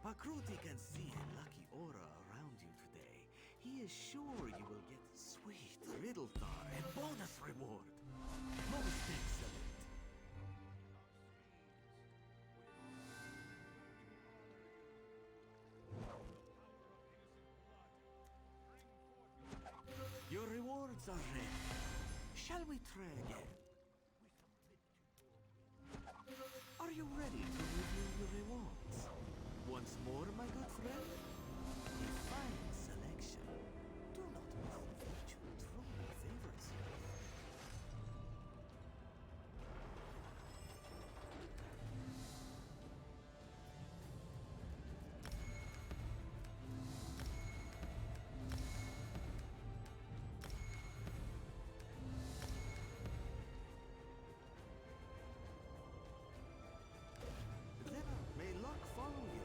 Pakruti can see a lucky aura around you today. He is sure you will get sweet riddle tar and bonus reward. Most excellent. Your rewards are ready. Shall we try again? Are you ready to review your rewards? Once more, my good friend? A fine selection. Do not miss the fortune truly favors you. Then may luck follow you.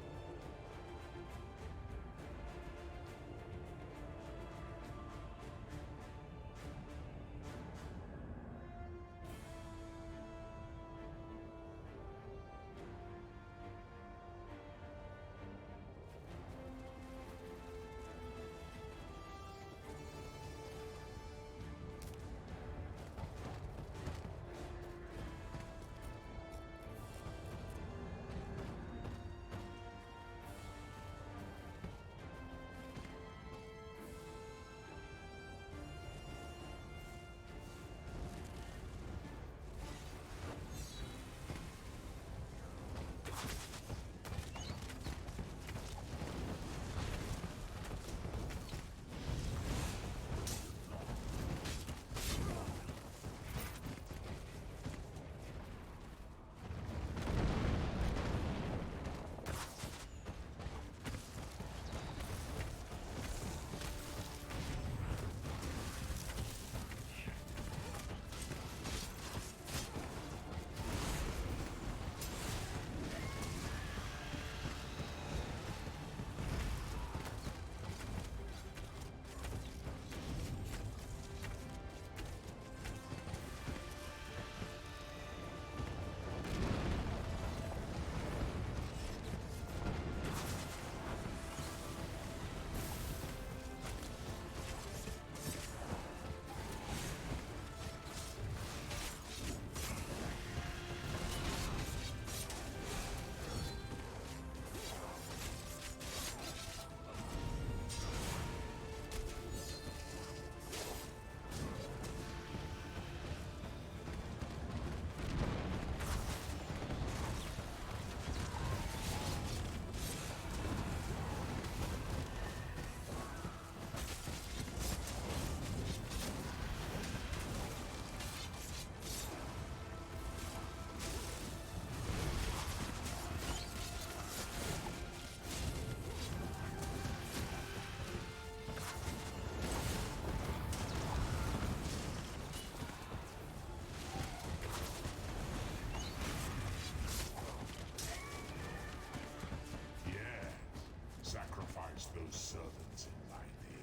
Sacrifice those servants in my name.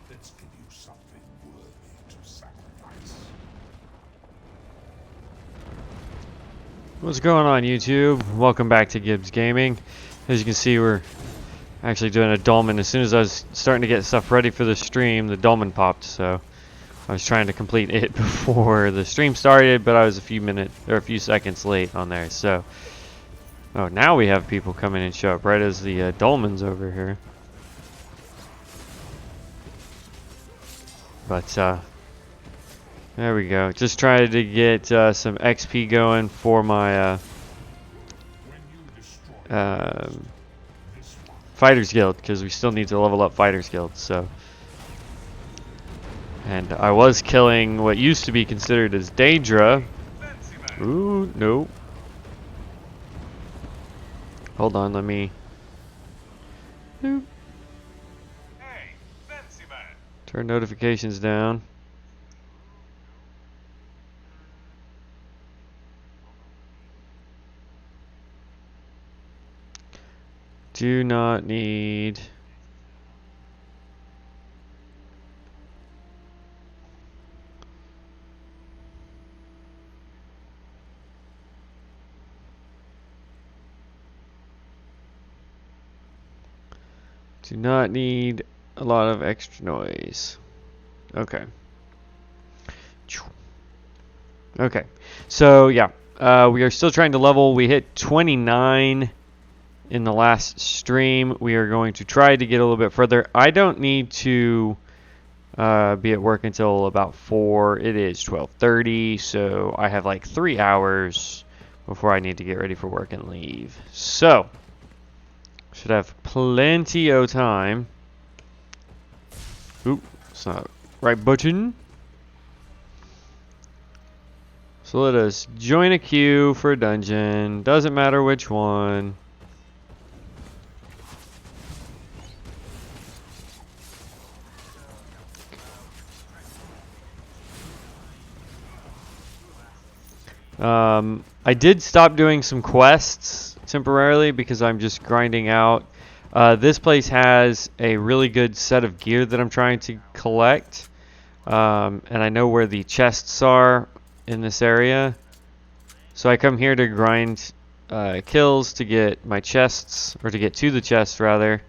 Let's give you something worthy to sacrifice. What's going on, YouTube? Welcome back to Gibbs Gaming. As you can see, we're actually doing a dolmen. As soon as I was starting to get stuff ready for the stream, the dolmen popped, so I was trying to complete it before the stream started, but I was a few seconds late on there. So, oh, now we have people coming and show up right as the dolmen's over here. But there we go. Just trying to get some XP going for my Fighters Guild, because we still need to level up Fighters Guild. So, and I was killing what used to be considered as Daedra. Ooh, no. Hold on, let me. Nope. Turn notifications down. Do not need. Do not need a lot of extra noise. Okay. Okay. So, yeah. We are still trying to level. We hit 29 in the last stream. We are going to try to get a little bit further. I don't need to be at work until about 4. It is 12:30, so I have like 3 hours before I need to get ready for work and leave. So, should have plenty of time. Oop, it's not right button. So let us join a queue for a dungeon. Doesn't matter which one. I did stop doing some quests temporarily because I'm just grinding out. This place has a really good set of gear that I'm trying to collect. And I know where the chests are in this area. So I come here to grind kills to get my chests, or to get to the chests rather.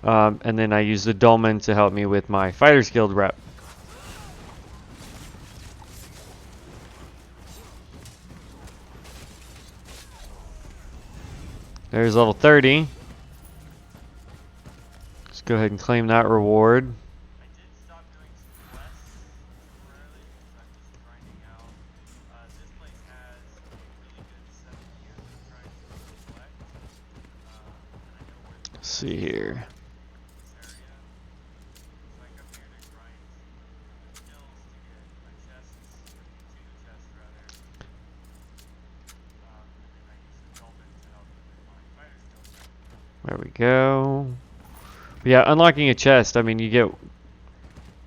And then I use the dolmen to help me with my Fighters Guild rep. There's level 30. Let's go ahead and claim that reward. Let's see here. There we go. But yeah, unlocking a chest, I mean, you get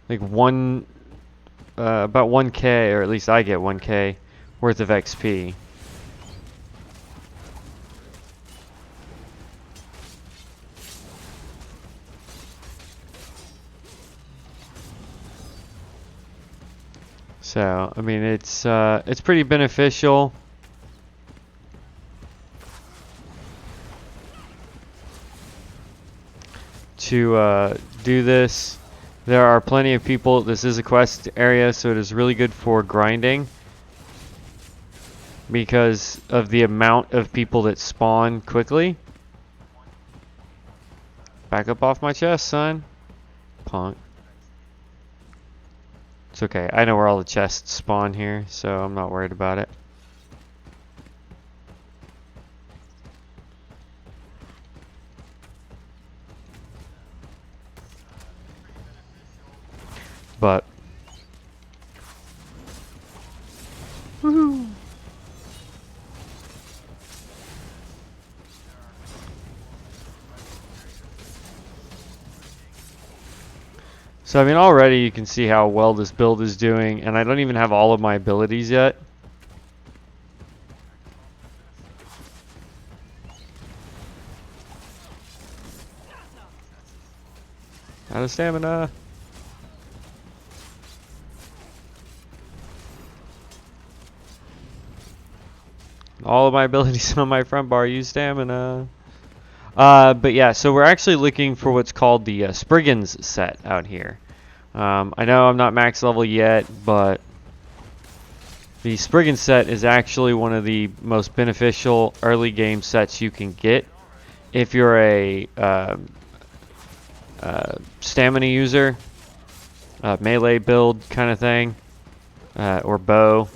like about 1k, or at least I get 1k worth of XP. So, I mean, it's pretty beneficial. To do this. There are plenty of people. This is a quest area, so it is really good for grinding because of the amount of people that spawn quickly. Back up off my chest, son. Punk. It's okay. I know where all the chests spawn here, so I'm not worried about it. But woohoo. So I mean, already you can see how well this build is doing, and I don't even have all of my abilities yet. Out of stamina. All of my abilities on my front bar use stamina. But yeah, so we're actually looking for what's called the Spriggans set out here. I know I'm not max level yet, but the Spriggans set is actually one of the most beneficial early game sets you can get if you're a stamina user, melee build kind of thing, or bow,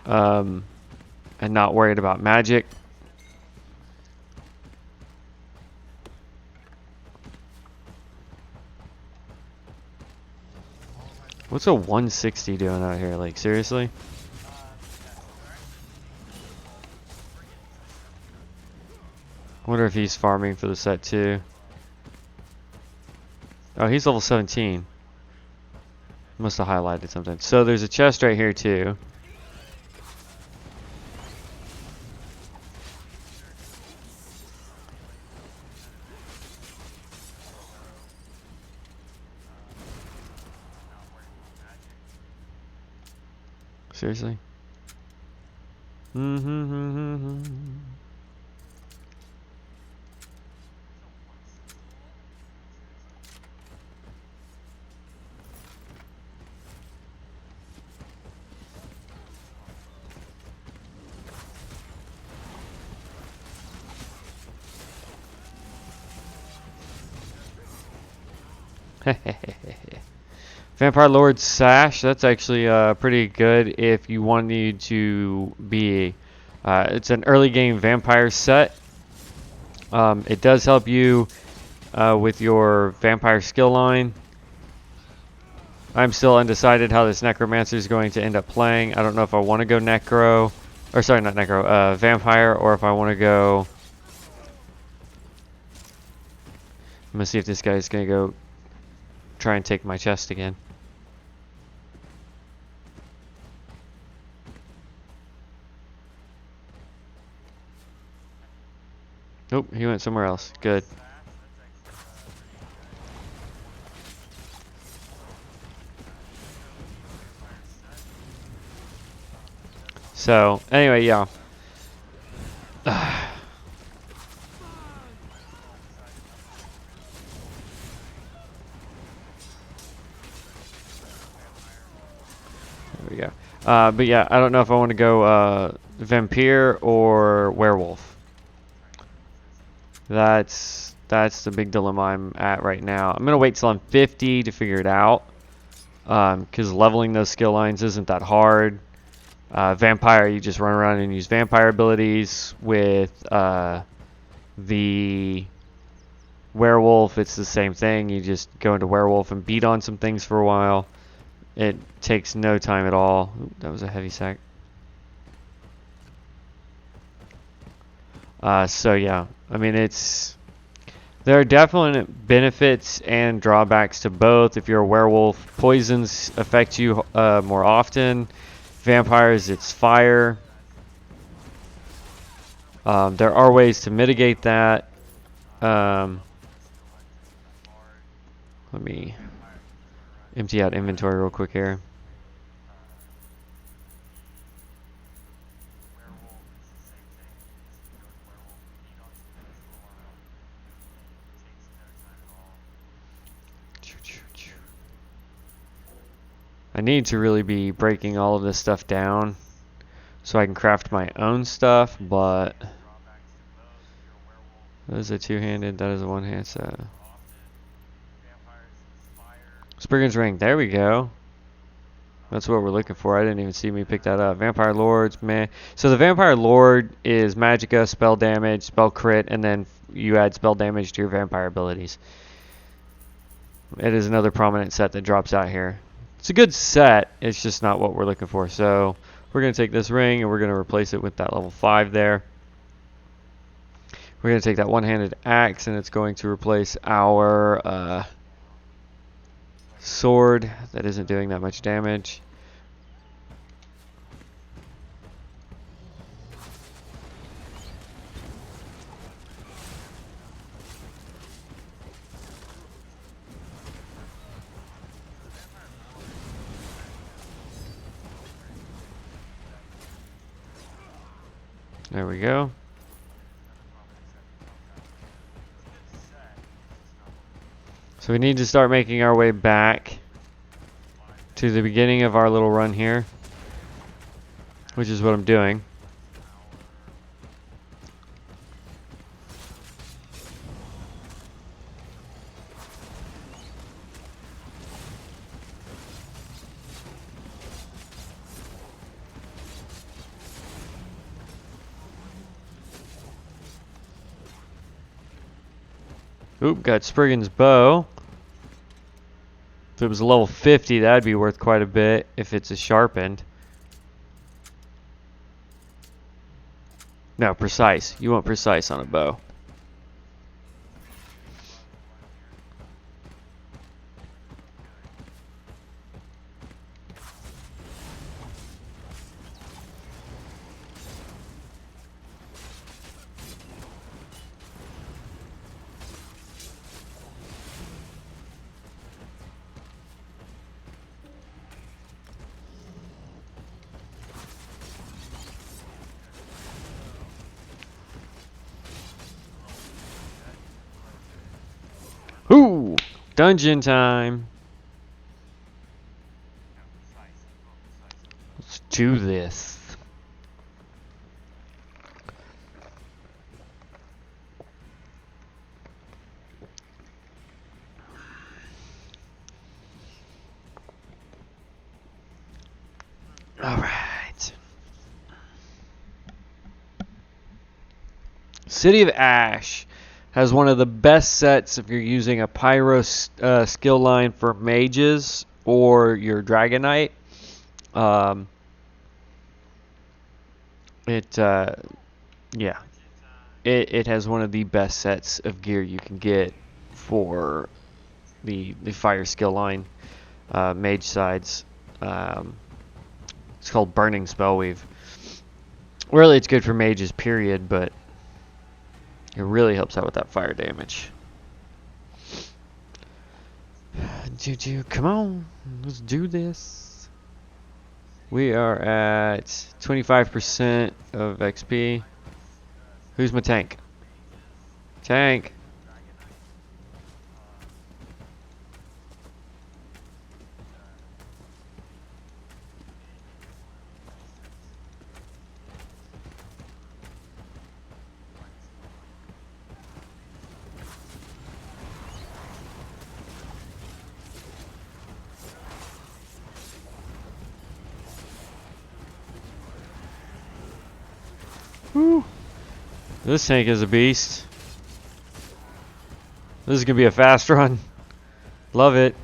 and not worried about magic. What's a 160 doing out here? Like, seriously? I wonder if he's farming for the set too. Oh, he's level 17. Must have highlighted something. So there's a chest right here too. Seriously? Vampire Lord Sash, that's actually pretty good if you wanted to be, it's an early game vampire set. It does help you with your vampire skill line. I'm still undecided how this Necromancer is going to end up playing. I don't know if I want to go Necro, or sorry, not Necro, Vampire, or if I want to go... I'm going to see if this guy's going to go try and take my chest again. Nope, he went somewhere else. Good. So, anyway, yeah. There we go. But yeah, I don't know if I want to go Vampire or Werewolf. That's the big dilemma I'm at right now. I'm going to wait till I'm 50 to figure it out. Because leveling those skill lines isn't that hard. Vampire, you just run around and use vampire abilities. With the werewolf, it's the same thing. You just go into werewolf and beat on some things for a while. It takes no time at all. Ooh, that was a heavy sack. So yeah, I mean, there are definite benefits and drawbacks to both. If you're a werewolf, poisons affect you more often. Vampires, it's fire. There are ways to mitigate that. Let me empty out inventory real quick here. I need to really be breaking all of this stuff down so I can craft my own stuff, but that is a two-handed, that is a one-hand set. Spriggan's Ring, there we go. That's what we're looking for. I didn't even see me pick that up. Vampire Lords, man. So the Vampire Lord is Magicka, spell damage, spell crit, and then you add spell damage to your vampire abilities. It is another prominent set that drops out here. It's a good set, it's just not what we're looking for. So we're going to take this ring and we're going to replace it with that level 5 there. We're going to take that one-handed axe and it's going to replace our sword that isn't doing that much damage. There we go. So we need to start making our way back to the beginning of our little run here, which is what I'm doing. Oop, got Spriggan's bow. If it was a level 50, that'd be worth quite a bit if it's a sharpened. No, precise. You want precise on a bow. Ooh, dungeon time. Let's do this. City of Ash has one of the best sets if you're using a Pyro skill line for mages or your Dragon Knight. Yeah, it has one of the best sets of gear you can get for the fire skill line, mage sides. It's called Burning Spellweave. Really, it's good for mages, period, but it really helps out with that fire damage. Come on, let's do this. We are at 25% of XP. Who's my tank? Tank. Whew. This tank is a beast. This is going to be a fast run. Love it.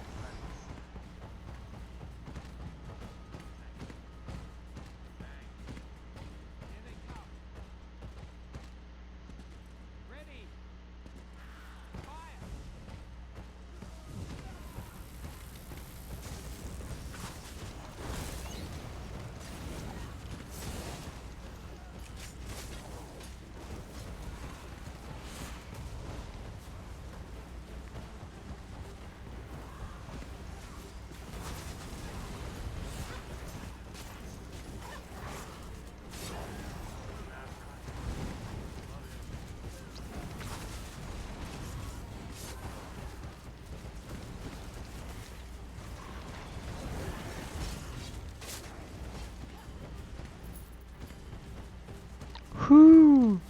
Whew.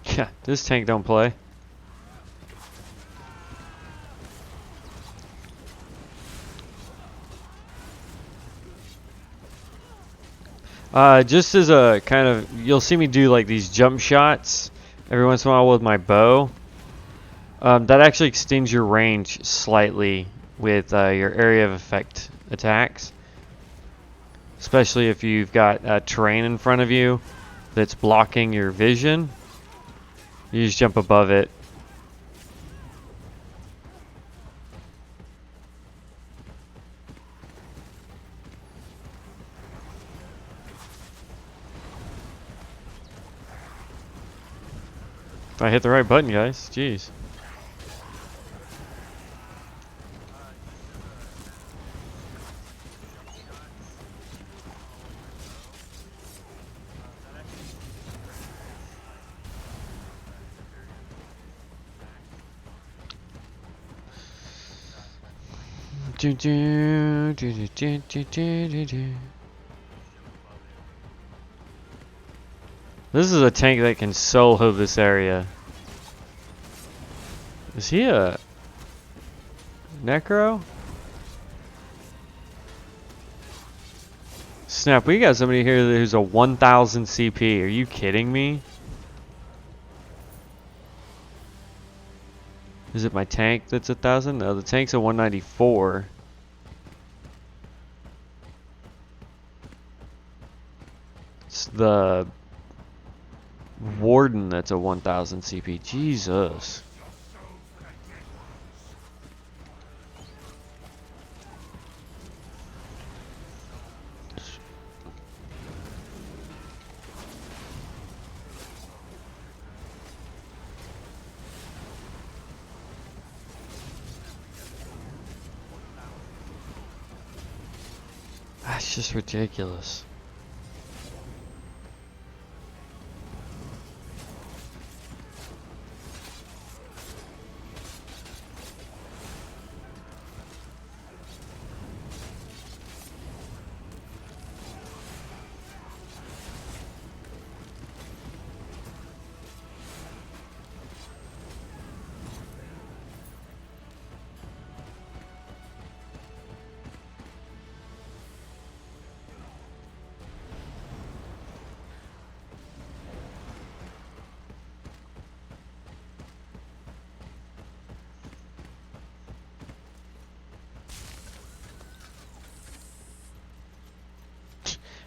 Yeah, this tank don't play. Just as a kind of, you'll see me do like these jump shots every once in a while with my bow. That actually extends your range slightly with your area of effect attacks. Especially if you've got terrain in front of you that's blocking your vision. You just jump above it. If I hit the right button, guys. Jeez. This is a tank that can solo this area. Is he a Necro? Snap, we got somebody here who's a 1000 CP. Are you kidding me? Is it my tank that's 1000? No, the tank's a 194. It's the Warden that's a 1000 CP. Jesus. That's just ridiculous.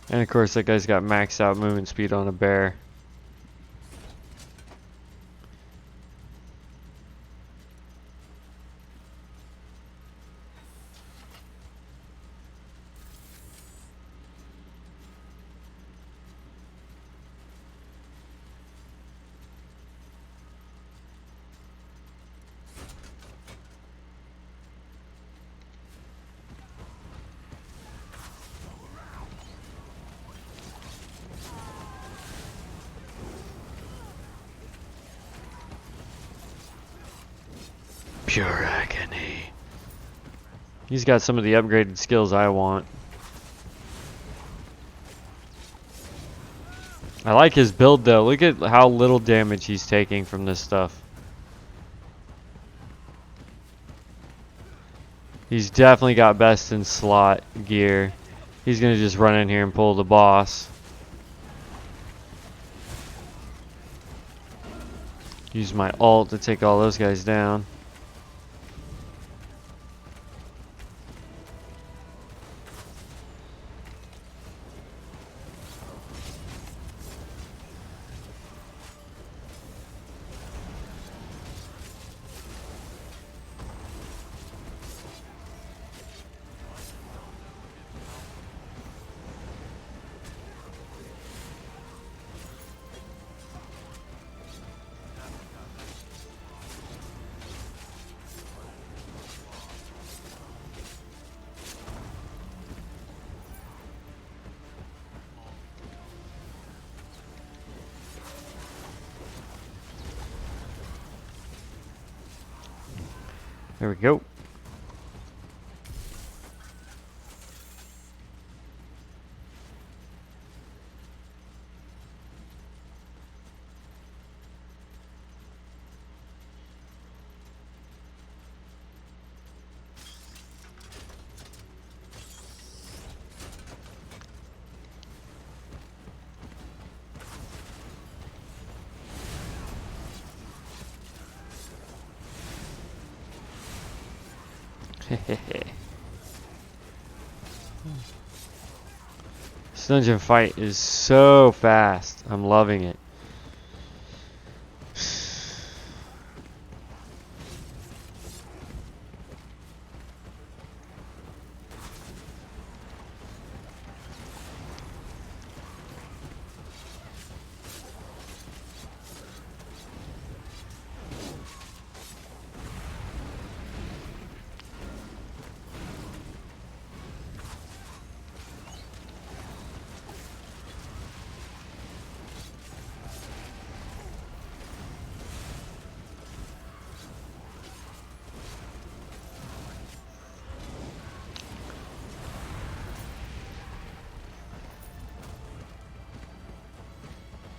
And of course that guy's got maxed out movement speed on a bear. Pure agony. He's got some of the upgraded skills I want. I like his build though. Look at how little damage he's taking from this stuff. He's definitely got best in slot gear. He's gonna just run in here and pull the boss. Use my ult to take all those guys down. There we go. This dungeon fight is so fast. I'm loving it.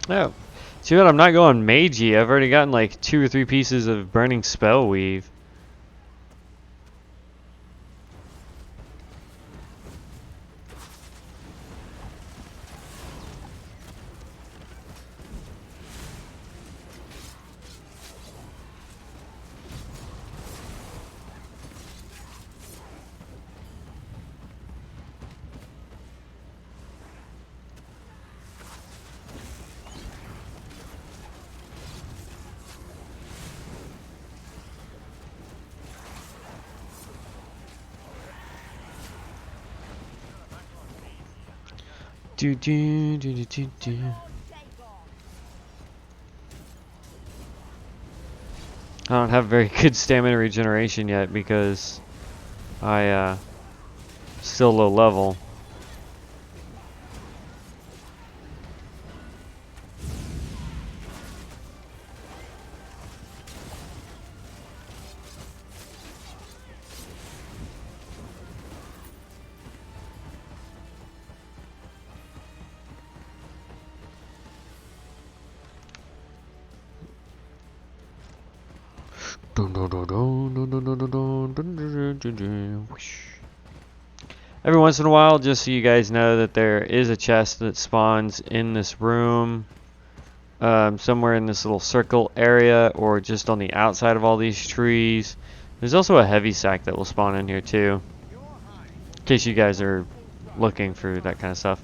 Oh, see what? I'm not going magey. I've already gotten like 2 or 3 pieces of burning spell weave. Do do do do do do. I don't have very good stamina regeneration yet because I still low level. Every once in a while, just so you guys know, that there is a chest that spawns in this room, somewhere in this little circle area, or just on the outside of all these trees. There's also a heavy sack that will spawn in here too, in case you guys are looking for that kind of stuff.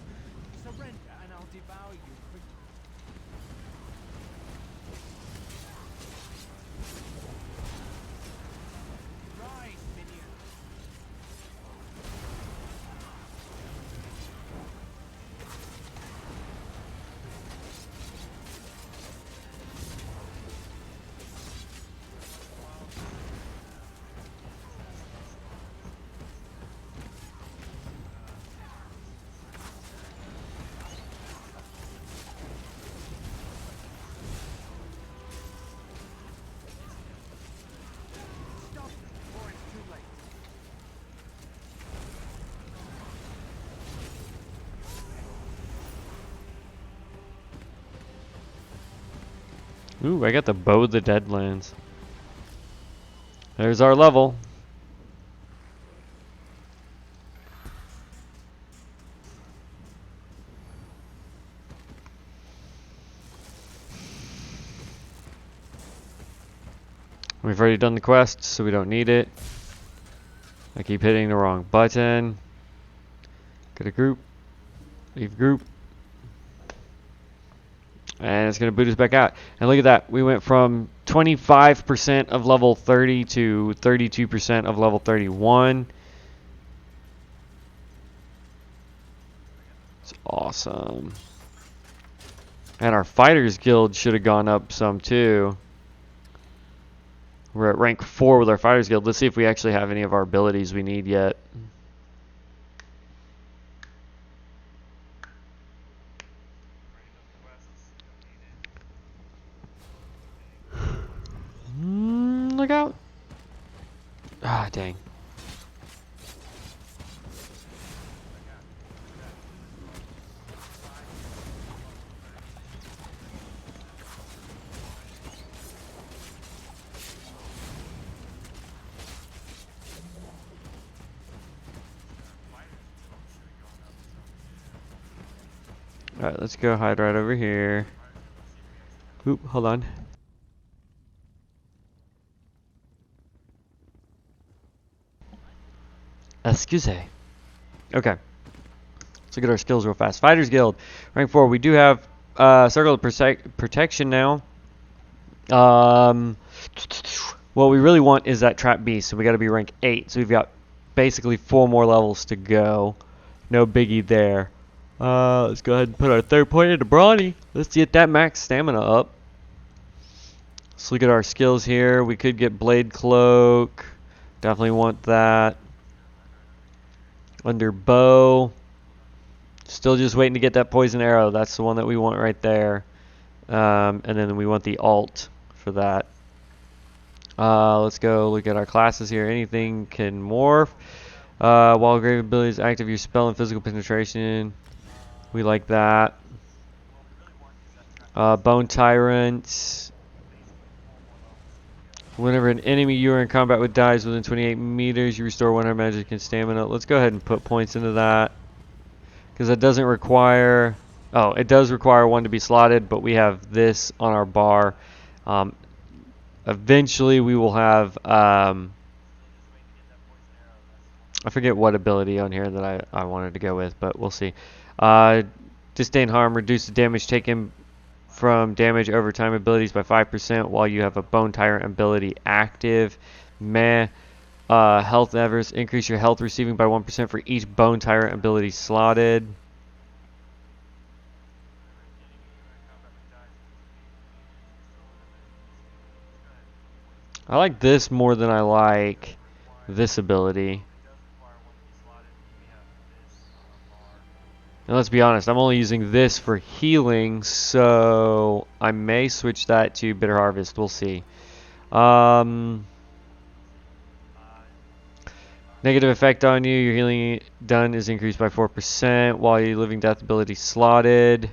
Ooh, I got the Bow of the Deadlands. There's our level. We've already done the quest, so we don't need it. I keep hitting the wrong button. Get a group. Leave group. And it's going to boot us back out. And look at that. We went from 25% of level 30 to 32% of level 31. It's awesome. And our Fighters Guild should have gone up some too. We're at rank 4 with our Fighters Guild. Let's see if we actually have any of our abilities we need yet. Look out. Ah, dang. Alright, let's go hide right over here. Oop, hold on. Excuse. Okay. Let's look at our skills real fast. Fighters Guild, rank 4. We do have Circle of Protection now. What we really want is that Trap Beast, so we got to be rank 8. So we've got basically 4 more levels to go. No biggie there. Let's go ahead and put our third point into Brawny. Let's get that max stamina up. Let's look at our skills here. We could get Blade Cloak. Definitely want that. Under Bow. Still just waiting to get that Poison Arrow. That's the one that we want right there. And then we want the alt for that. Let's go look at our classes here. Anything can morph. While grave abilities active, your spell and physical penetration. We like that. Bone Tyrant. Whenever an enemy you are in combat with dies within 28 meters, you restore 100 magic and stamina. Let's go ahead and put points into that. Because that doesn't require... Oh, it does require one to be slotted, but we have this on our bar. Eventually we will have... I forget what ability on here that I wanted to go with, but we'll see. Disdain harm, reduce the damage taken from damage over time abilities by 5% while you have a Bone Tyrant ability active. Meh. Health Evers, increase your health receiving by 1% for each Bone Tyrant ability slotted. I like this more than I like this ability. And let's be honest, I'm only using this for healing, so I may switch that to Bitter Harvest. We'll see. Negative effect on you. Your healing done is increased by 4% while your Living Death ability slotted.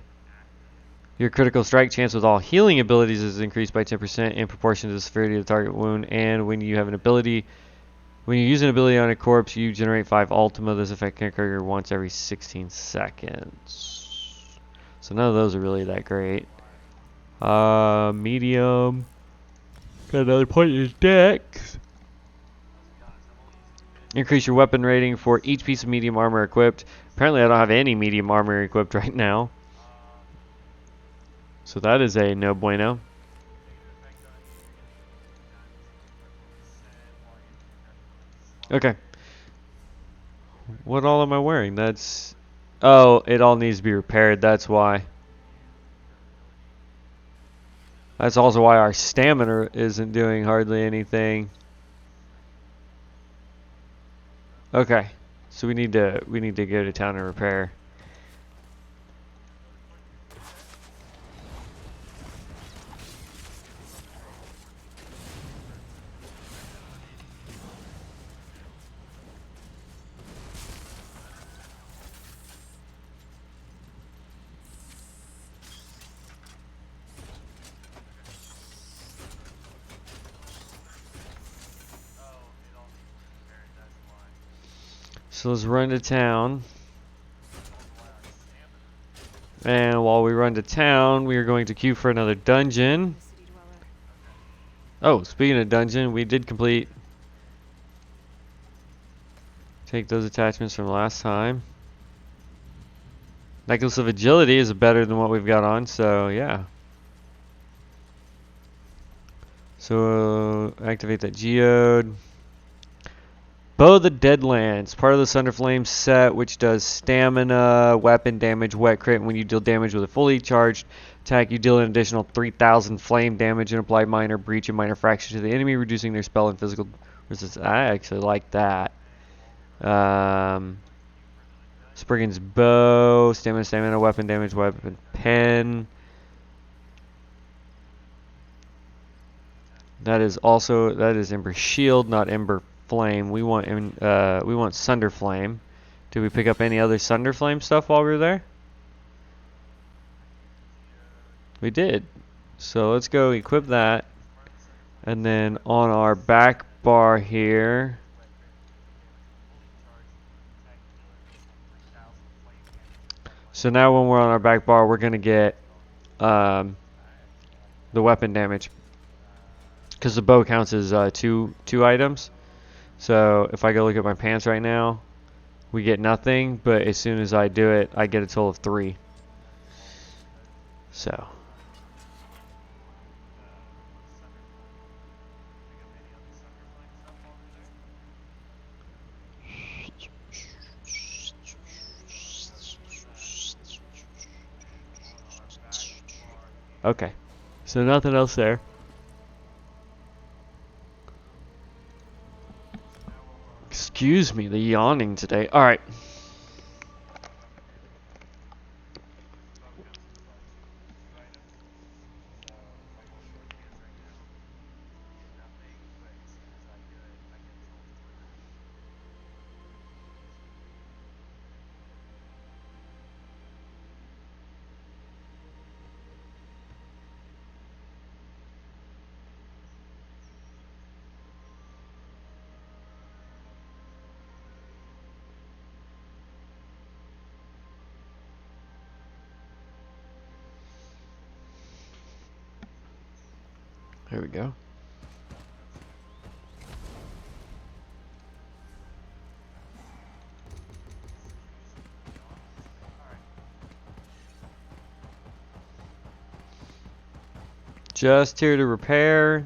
Your critical strike chance with all healing abilities is increased by 10% in proportion to the severity of the target wound. And when you have an ability, when you use an ability on a corpse, you generate 5 Ultima. This effect can occur once every 16 seconds. So none of those are really that great. Medium. Got another point in his dex. Increase your weapon rating for each piece of medium armor equipped. Apparently I don't have any medium armor equipped right now. So that is a no bueno. Okay. What all am I wearing? That's... Oh, it all needs to be repaired. That's why. That's also why our stamina isn't doing hardly anything. Okay. So we need to go to town and repair. So let's run to town. And while we run to town, we are going to queue for another dungeon. Oh, speaking of dungeon, we did complete. Take those attachments from last time. Necklace of Agility is better than what we've got on, so yeah. So activate that geode. Bow of the Deadlands, part of the Sunderflame set, which does stamina, weapon damage, wet crit. When you deal damage with a fully charged attack, you deal an additional 3,000 flame damage and apply minor breach and minor fraction to the enemy, reducing their spell and physical resistance. I actually like that. Spriggan's Bow, stamina, weapon damage, weapon pen. That is Ember Shield, not Ember Flame. We want Sunder Flame. Did we pick up any other Sunder Flame stuff while we were there? We did. So let's go equip that. And then on our back bar here. So now when we're on our back bar, we're going to get the weapon damage. Because the bow counts as two items. So if I go look at my pants right now, we get nothing, but as soon as I do it, I get a total of 3. So. Okay. So nothing else there. Excuse me, the yawning today. Alright. There we go. Just here to repair.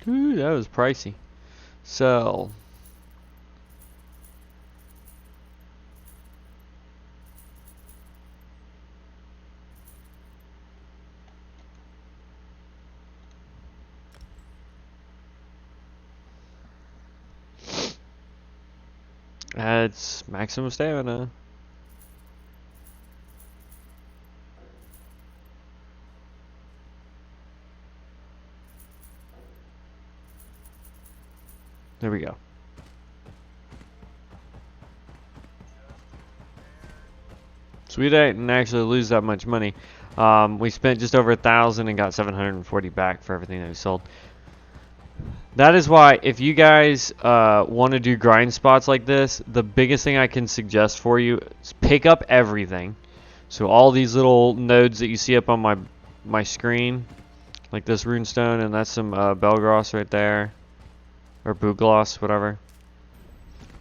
Ooh, that was pricey. Sell. Adds maximum stamina. There we go. So we didn't actually lose that much money. We spent just over 1,000 and got 740 back for everything that we sold. That is why, if you guys want to do grind spots like this, the biggest thing I can suggest for you is pick up everything. So all these little nodes that you see up on my screen, like this runestone, and that's some Belgloss right there, or Bugloss, whatever.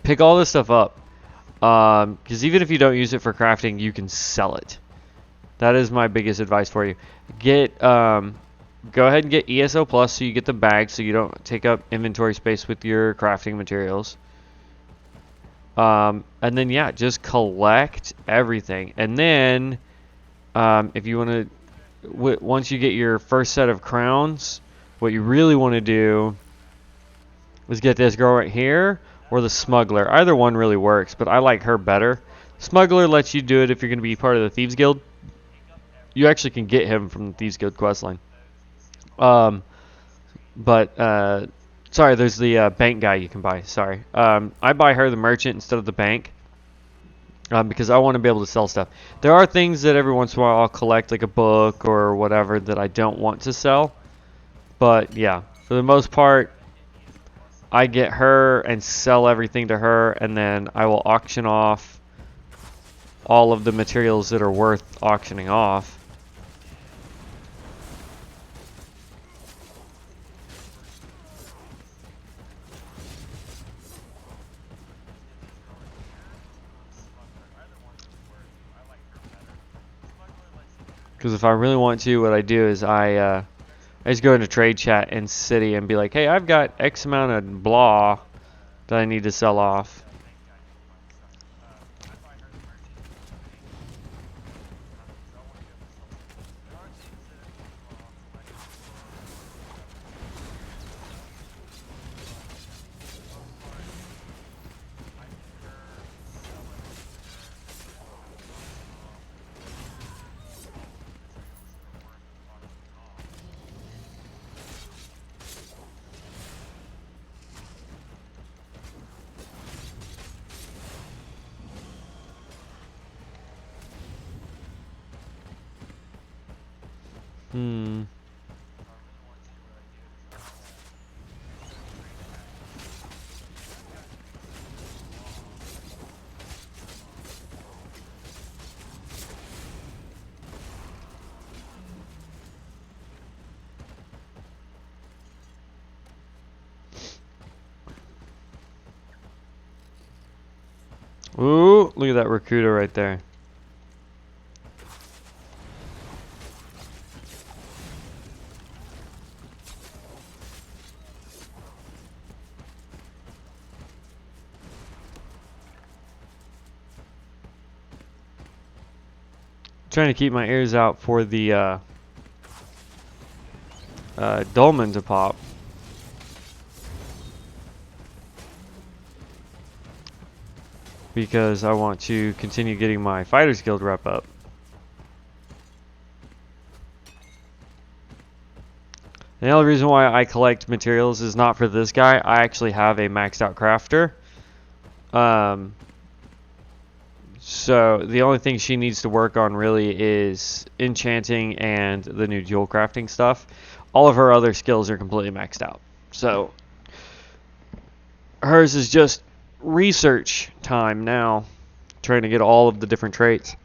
Pick all this stuff up, because even if you don't use it for crafting, you can sell it. That is my biggest advice for you. Go ahead and get ESO Plus so you get the bag so you don't take up inventory space with your crafting materials. And then, yeah, just collect everything. And then, if you want to, once you get your first set of crowns, what you really want to do is get this girl right here or the Smuggler. Either one really works, but I like her better. Smuggler lets you do it if you're going to be part of the Thieves Guild. You actually can get him from the Thieves Guild questline. Sorry, there's the bank guy you can buy. Sorry. I buy her the merchant instead of the bank. because I want to be able to sell stuff. There are things that every once in a while I'll collect, like a book or whatever, that I don't want to sell. But yeah, for the most part, I get her and sell everything to her, and then I will auction off all of the materials that are worth auctioning off. Because if I really want to, what I do is I just go into trade chat in city and be like, hey, I've got X amount of blah that I need to sell off. Hmm. Ooh, look at that recruiter right there. Trying to keep my ears out for the dolmen to pop. Because I want to continue getting my Fighters Guild rep up. The only reason why I collect materials is not for this guy. I actually have a maxed out crafter. So the only thing she needs to work on really is enchanting and the new jewel crafting stuff. All of her other skills are completely maxed out. So hers is just research time now, trying to get all of the different traits.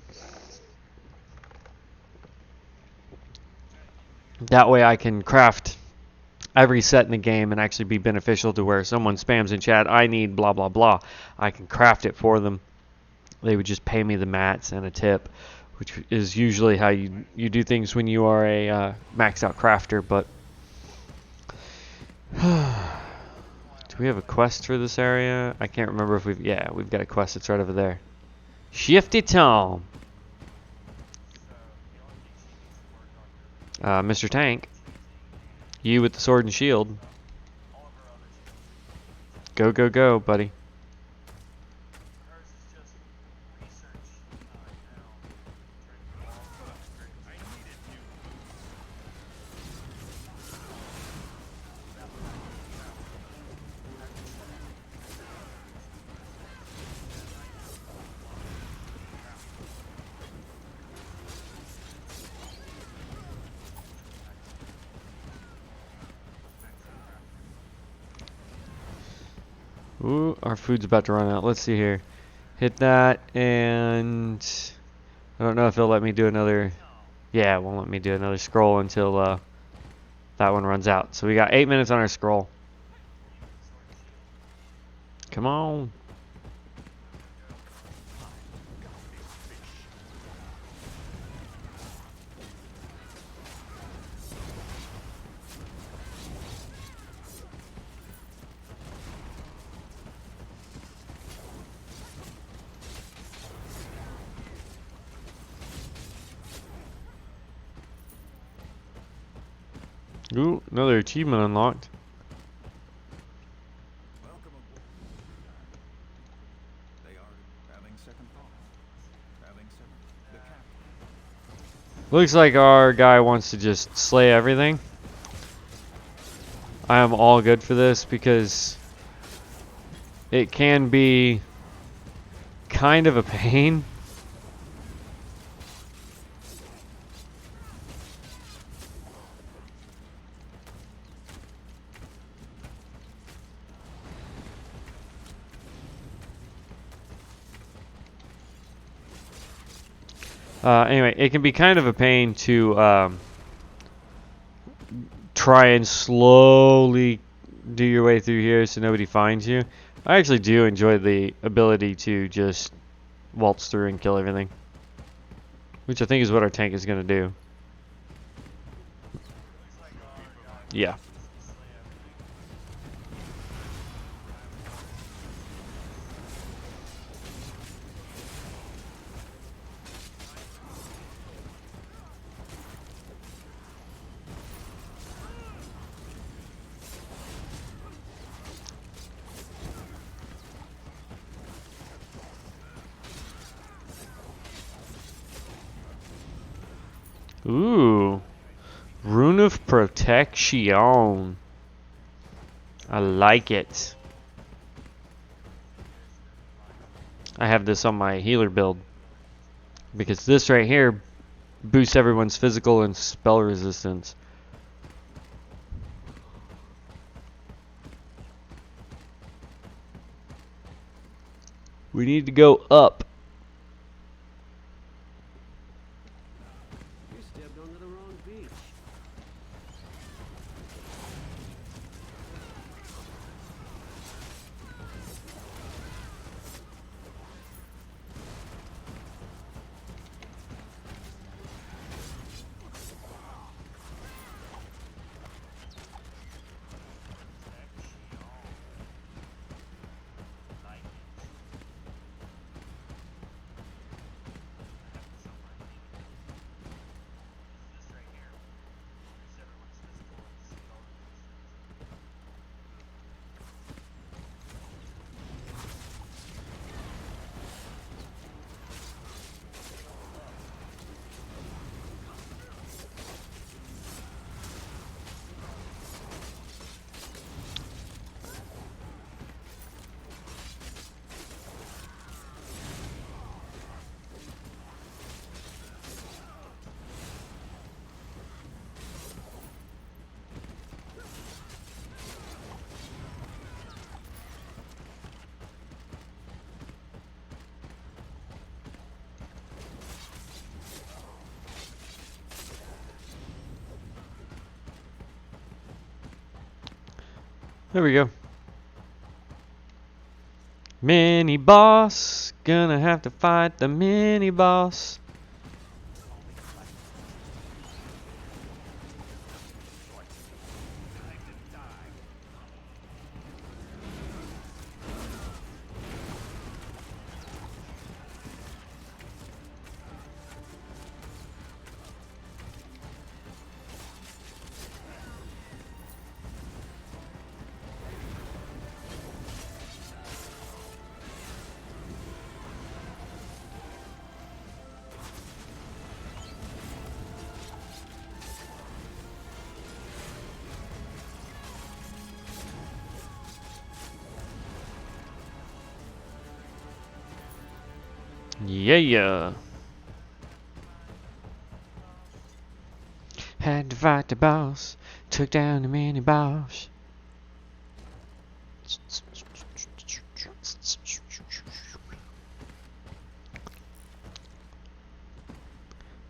That way I can craft every set in the game and actually be beneficial to where someone spams in chat, I need blah blah blah. I can craft it for them. They would just pay me the mats and a tip, which is usually how you do things when you are a maxed out crafter. But do we have a quest for this area? I can't remember if we've got a quest that's right over there. Shifty Tom. Mr. Tank. You with the sword and shield. Go, go, go, buddy. Ooh, our food's about to run out. Let's see here. Hit that, and I don't know if it'll let me do another. Yeah, it won't let me do another scroll until that one runs out. So we got 8 minutes on our scroll. Come on. Ooh, another achievement unlocked. Welcome aboard. They are having second thoughts. Having second. The captain. Looks like our guy wants to just slay everything. I am all good for this because it can be kind of a pain. Anyway, it can be kind of a pain to try and slowly do your way through here so nobody finds you. I actually do enjoy the ability to just waltz through and kill everything, which I think is what our tank is going to do. Yeah. Ooh. Rune of Protection. I like it. I have this on my healer build because this right here boosts everyone's physical and spell resistance. We need to go up. You stepped onto the wrong beach. There we go. Mini boss. Gonna have to fight the mini boss. Yeah. Had to fight the boss. Took down the mini boss.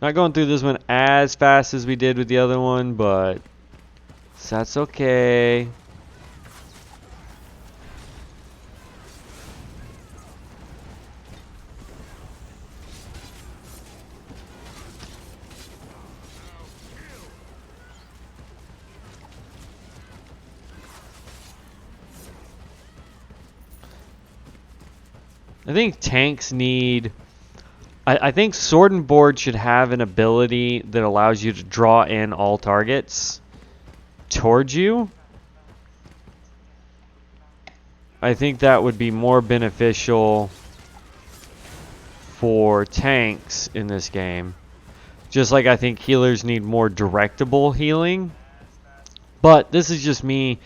Not going through this one as fast as we did with the other one, but that's okay. I think tanks need... I think Sword and Board should have an ability that allows you to draw in all targets towards you. I think that would be more beneficial for tanks in this game. Just like I think healers need more directable healing. But this is just me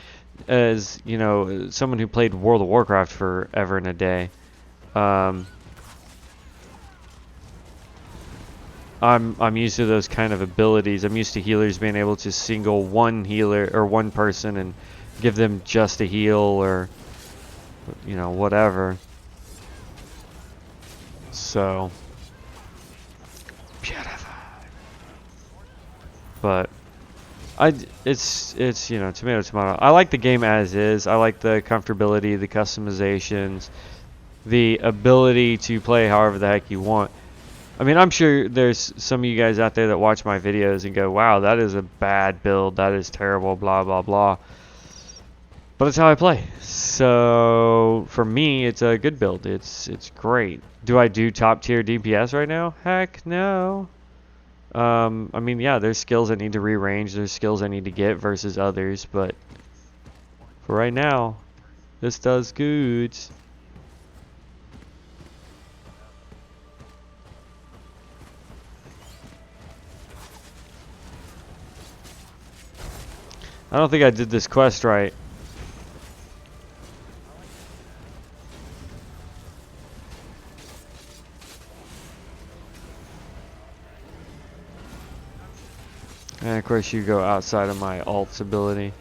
as, you know, someone who played World of Warcraft forever and a day. I'm used to those kind of abilities. I'm used to healers being able to single one healer or one person and give them just a heal or, you know, whatever. So, beautiful. But it's you know, tomato tomato. I like the game as is. I like the comfortability, the customizations, the ability to play however the heck you want. I mean, I'm sure there's some of you guys out there that watch my videos and go, wow, that is a bad build, that is terrible, blah, blah, blah. But it's how I play. So, for me, it's a good build. It's great. Do I do top tier DPS right now? Heck no. I mean, yeah, there's skills I need to rearrange, there's skills I need to get versus others, but for right now, this does good. I don't think I did this quest right. And of course you go outside of my alt's ability.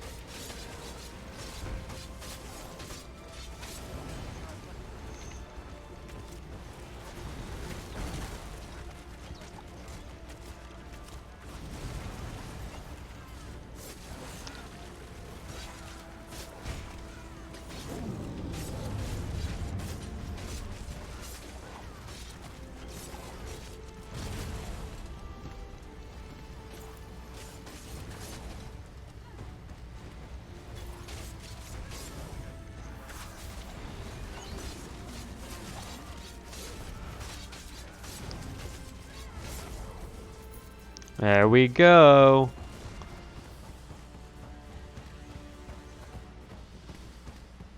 There we go.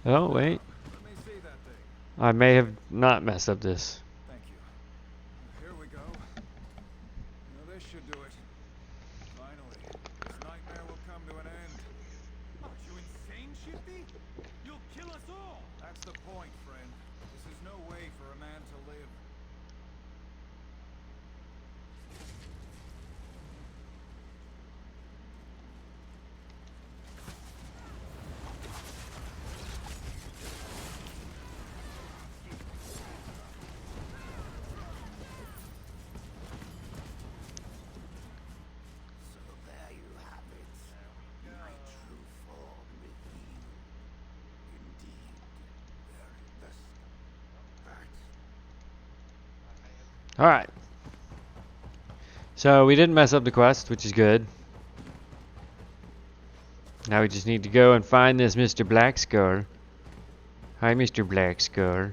Oh, wait. Let me see that thing. I may have not messed up this. Thank you. Here we go. Now this should do it. Finally, this nightmare will come to an end. Aren't you insane, Shifty? You'll kill us all! That's the point, friend. This is no way for a man to live. So there you have it. My true form revealed. Indeed, very best. Right. Alright. So we didn't mess up the quest, which is good. Now we just need to go and find this Mr. Black Skull. Hi, Mr. Black Skull.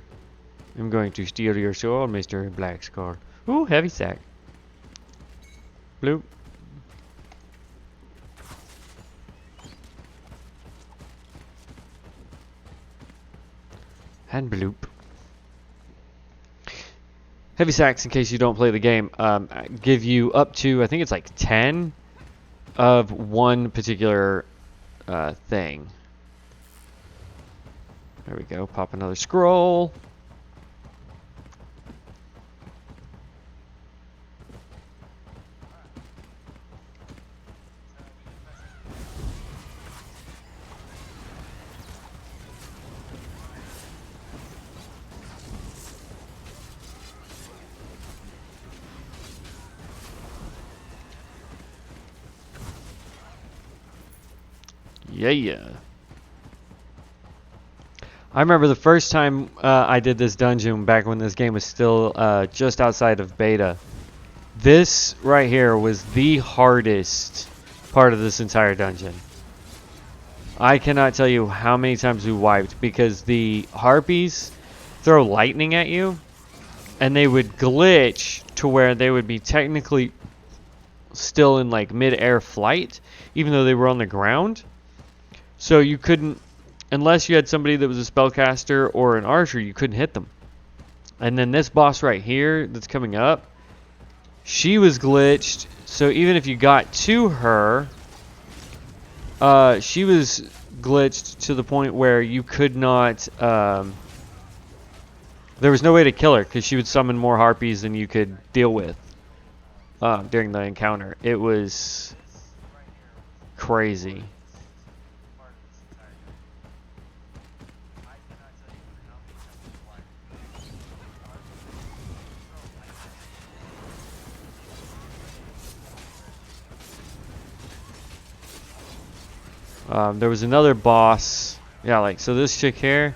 I'm going to steal your soul, Mr. Black Skull. Ooh, heavy sack. Bloop. And bloop. Heavy sacks, in case you don't play the game, give you up to, I think it's like 10 of one particular thing. There we go. Pop another scroll. Yeah. I remember the first time I did this dungeon back when this game was still just outside of beta. This right here was the hardest part of this entire dungeon. I cannot tell you how many times we wiped because the harpies throw lightning at you and they would glitch to where they would be technically still in like mid-air flight even though they were on the ground. So you couldn't, unless you had somebody that was a spellcaster or an archer, you couldn't hit them. And then this boss right here that's coming up, she was glitched. So even if you got to her, she was glitched to the point where you could not, there was no way to kill her because she would summon more harpies than you could deal with. during the encounter. It was crazy. There was another boss. Yeah, like, so this chick here.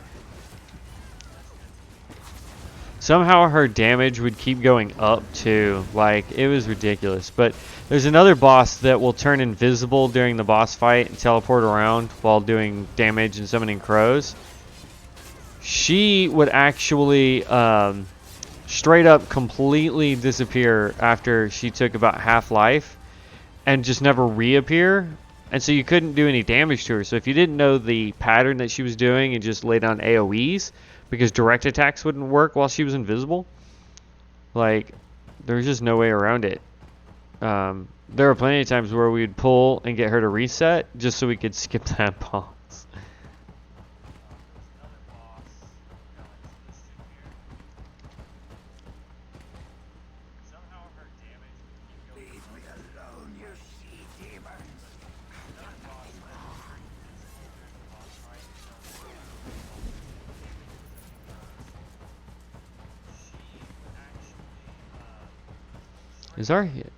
Somehow her damage would keep going up too. Like, it was ridiculous. But there's another boss that will turn invisible during the boss fight and teleport around while doing damage and summoning crows. She would actually straight up completely disappear after she took about half life and just never reappear. And so you couldn't do any damage to her. So if you didn't know the pattern that she was doing and just laid on AoEs, because direct attacks wouldn't work while she was invisible, like, there's just no way around it. There were plenty of times where we'd pull and get her to reset just so we could skip that boss.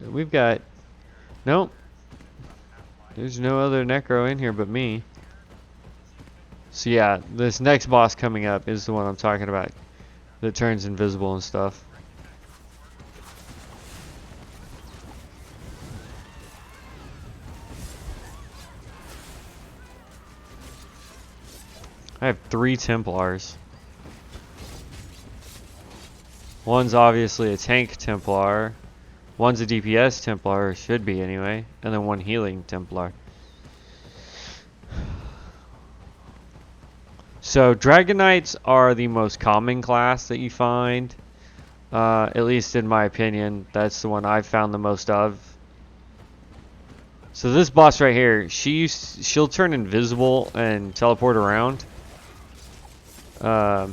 We've got, nope, there's no other Necro in here but me. So yeah, this next boss coming up is the one I'm talking about that turns invisible and stuff. I have 3 Templars. One's obviously a tank Templar. One's a DPS Templar, should be anyway, and then 1 healing Templar. So Dragon Knights are the most common class that you find, at least in my opinion. That's the one I've found the most of. So this boss right here, she'll turn invisible and teleport around. Yeah,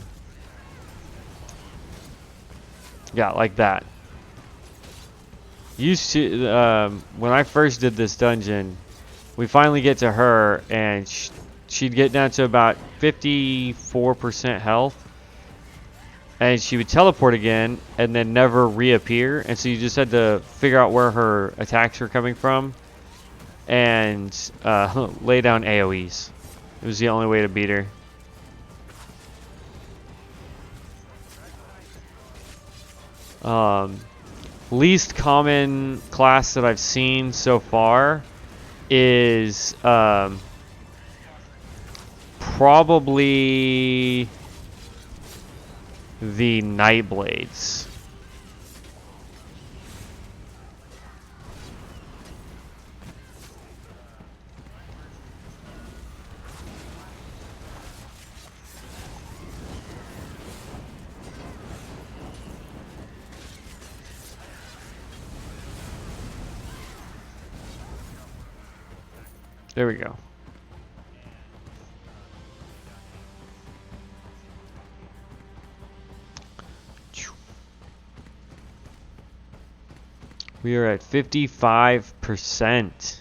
like that. Used to when I first did this dungeon, we finally get to her and she'd get down to about 54% health, and she would teleport again and then never reappear, and so you just had to figure out where her attacks were coming from and lay down AoEs. It was the only way to beat her. Least common class that I've seen so far is probably the Nightblades. There we go. We are at 55%.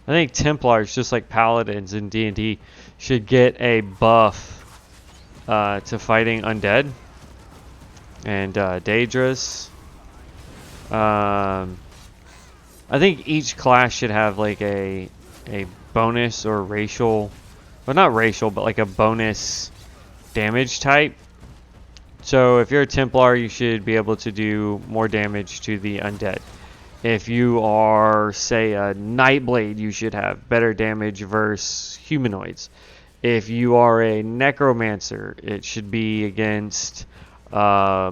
I think Templars, just like Paladins in D&D, should get a buff to fighting undead and Daedras. I think each class should have like a bonus or racial, well, not racial, but like a bonus damage type. So if you're a Templar, you should be able to do more damage to the undead. If you are, say, a Nightblade, you should have better damage versus humanoids. if you are a necromancer, it should be against, I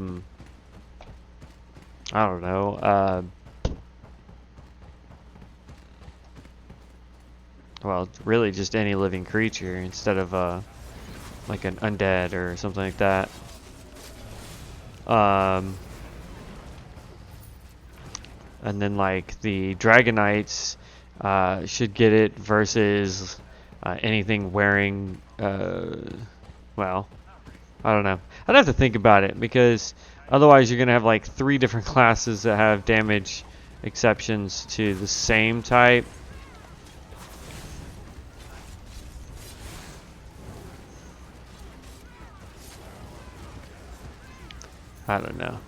don't know, well, really just any living creature instead of like an undead or something like that. And then like the Dragonites should get it versus anything wearing, well, I don't know. I'd have to think about it because otherwise you're going to have like 3 different classes that have damage exceptions to the same type. I don't know.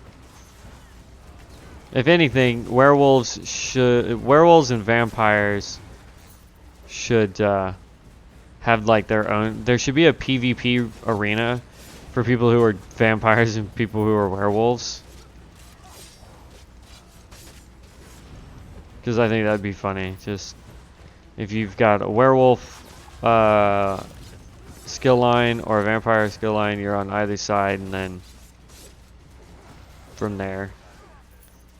If anything, werewolves and vampires should have like their own. There should be a PvP arena for people who are vampires and people who are werewolves. Because I think that'd be funny. Just if you've got a werewolf skill line or a vampire skill line, you're on either side, and then from there,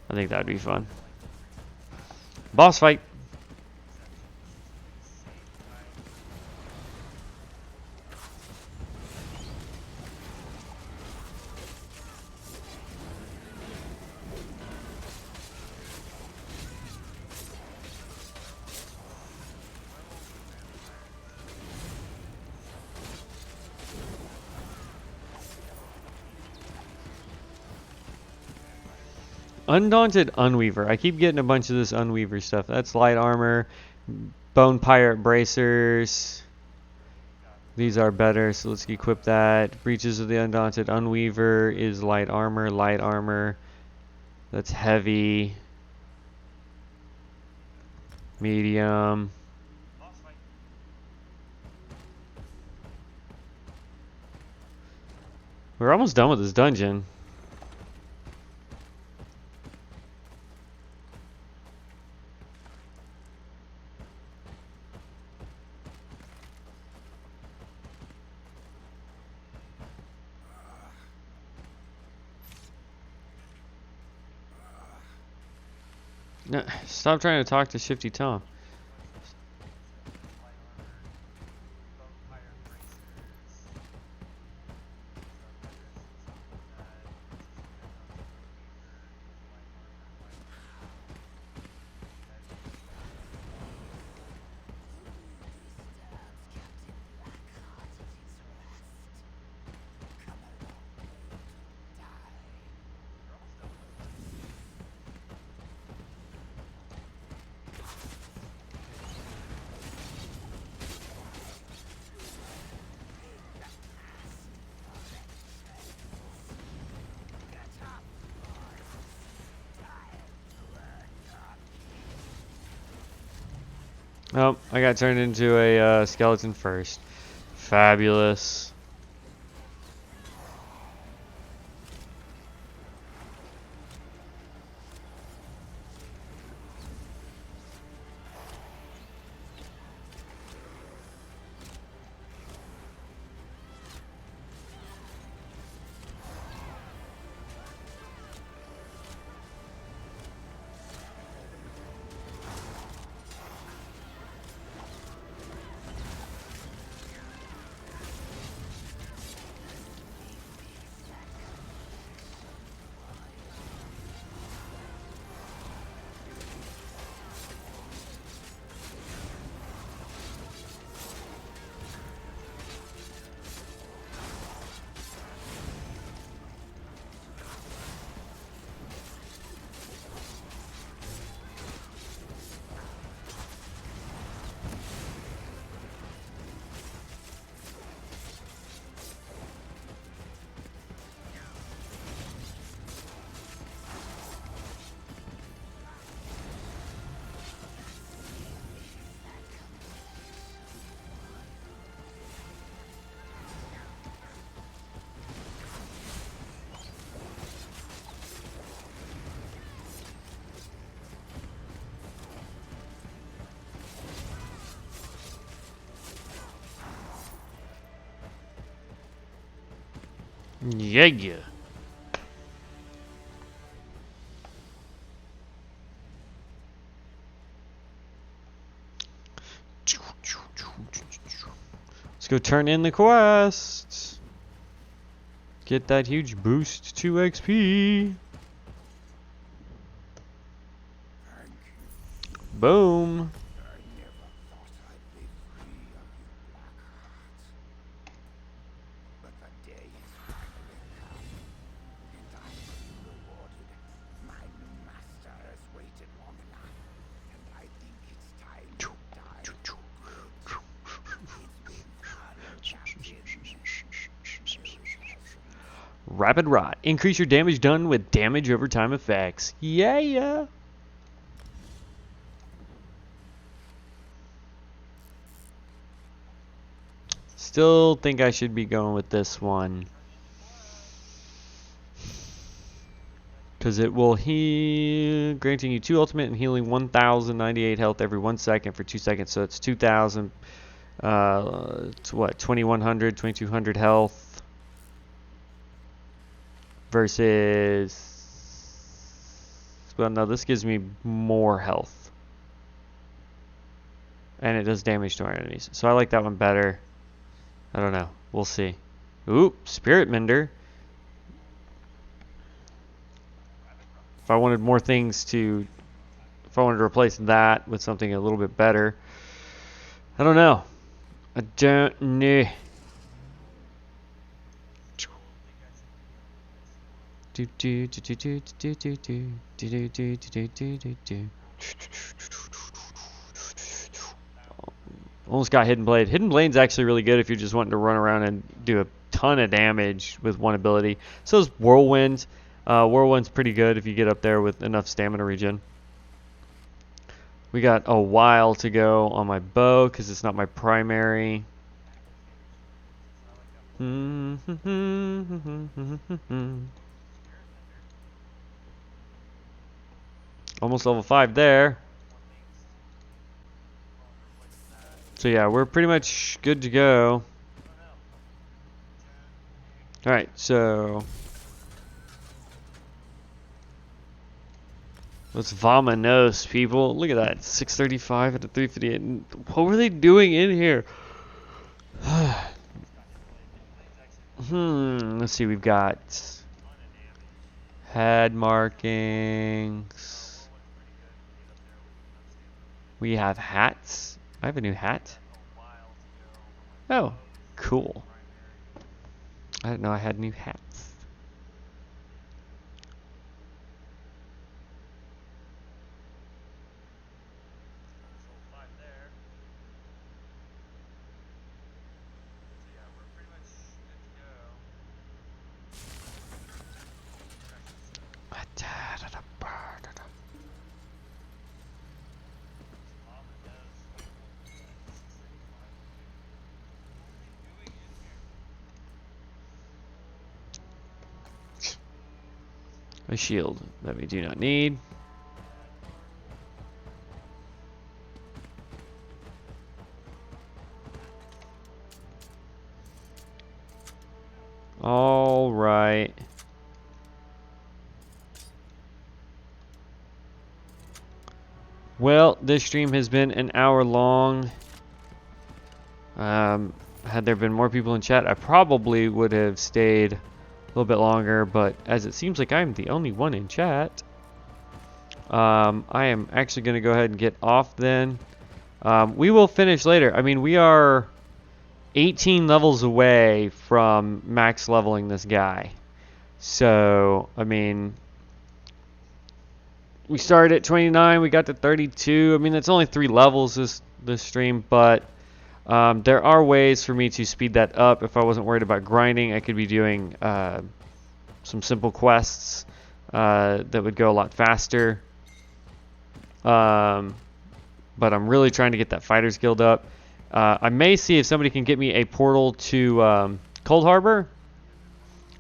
I think that'd be fun. Boss fight. Undaunted Unweaver. I keep getting a bunch of this Unweaver stuff. That's light armor. Bone Pirate Bracers. These are better, so let's equip that. Breaches of the Undaunted Unweaver is light armor. Light armor. That's heavy. Medium. We're almost done with this dungeon. No, stop trying to talk to Shifty Tom. Oh, I got turned into a skeleton first. Fabulous. Yeah. Let's go turn in the quests. Get that huge boost to XP. Thank you. Boom. I never thought I'd live free of you black hearts. But the day has finally come, and I will be rewarded. My new master has waited long enough, and I think it's time to die for good. It's been fun, Captain. Rapid Rot. Increase your damage done with damage over time effects. Yeah. Still think I should be going with this one. Because it will heal, granting you 2 ultimate and healing 1,098 health every 1 second for 2 seconds. So it's 2,000, it's what, 2,100, 2,200 health. Versus, well, no, this gives me more health. And it does damage to our enemies. So I like that one better. I don't know. We'll see. Oop, Spirit Mender. If I wanted more things to... If I wanted to replace that with something a little bit better. I don't know. I don't know. Almost got Hidden Blade. Hidden Blade's actually really good if you're just wanting to run around and do a ton of damage with one ability. So is Whirlwind. Whirlwind's pretty good if you get up there with enough stamina regen. We got a while to go on my bow because it's not my primary. Almost level 5 there. So yeah, we're pretty much good to go. Alright, so let's vamonos, people. Look at that. 635 at a 358. What were they doing in here? Let's see, we've got head markings. We have hats. I have a new hat. Oh, cool. I didn't know I had new hats. A shield that we do not need. All right. Well, this stream has been an hour long. Had there been more people in chat, I probably would have stayed a little bit longer, but as it seems like I'm the only one in chat, I am actually going to go ahead and get off then. We will finish later. I mean, we are 18 levels away from max leveling this guy. So, I mean, we started at 29, we got to 32. I mean, it's only 3 levels this stream, but there are ways for me to speed that up. If I wasn't worried about grinding, I could be doing some simple quests that would go a lot faster. But I'm really trying to get that Fighters Guild up. I may see if somebody can get me a portal to Cold Harbor,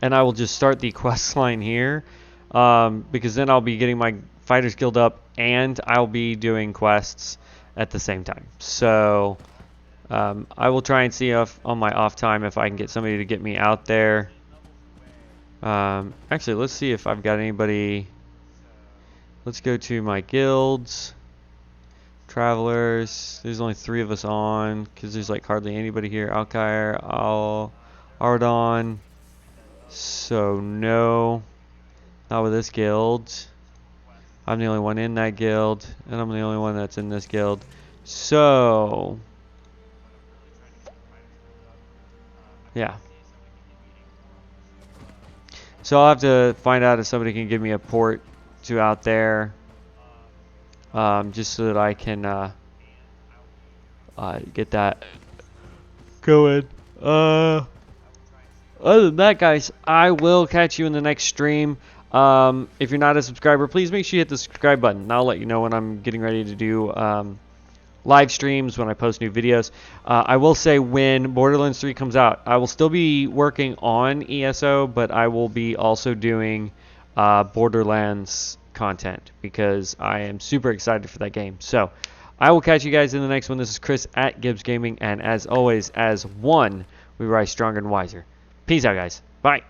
and I will just start the quest line here, because then I'll be getting my Fighters Guild up, and I'll be doing quests at the same time. So I will try and see if on my off time if I can get somebody to get me out there. Actually, let's see if I've got anybody. Let's go to my guilds. Travelers. There's only 3 of us on because there's like hardly anybody here. Alkair, Ardon. So no, not with this guild. I'm the only one in that guild, and I'm the only one that's in this guild. So yeah. So I'll have to find out if somebody can give me a port to out there, just so that I can get that going. Other than that, guys, I will catch you in the next stream. If you're not a subscriber, please make sure you hit the subscribe button. I'll let you know when I'm getting ready to do live streams, when I post new videos. I will say when Borderlands 3 comes out, I will still be working on ESO, but I will be also doing Borderlands content because I am super excited for that game. So I will catch you guys in the next one. This is Chris at Gibbs Gaming, and as always, as one, we rise stronger and wiser. Peace out, guys. Bye.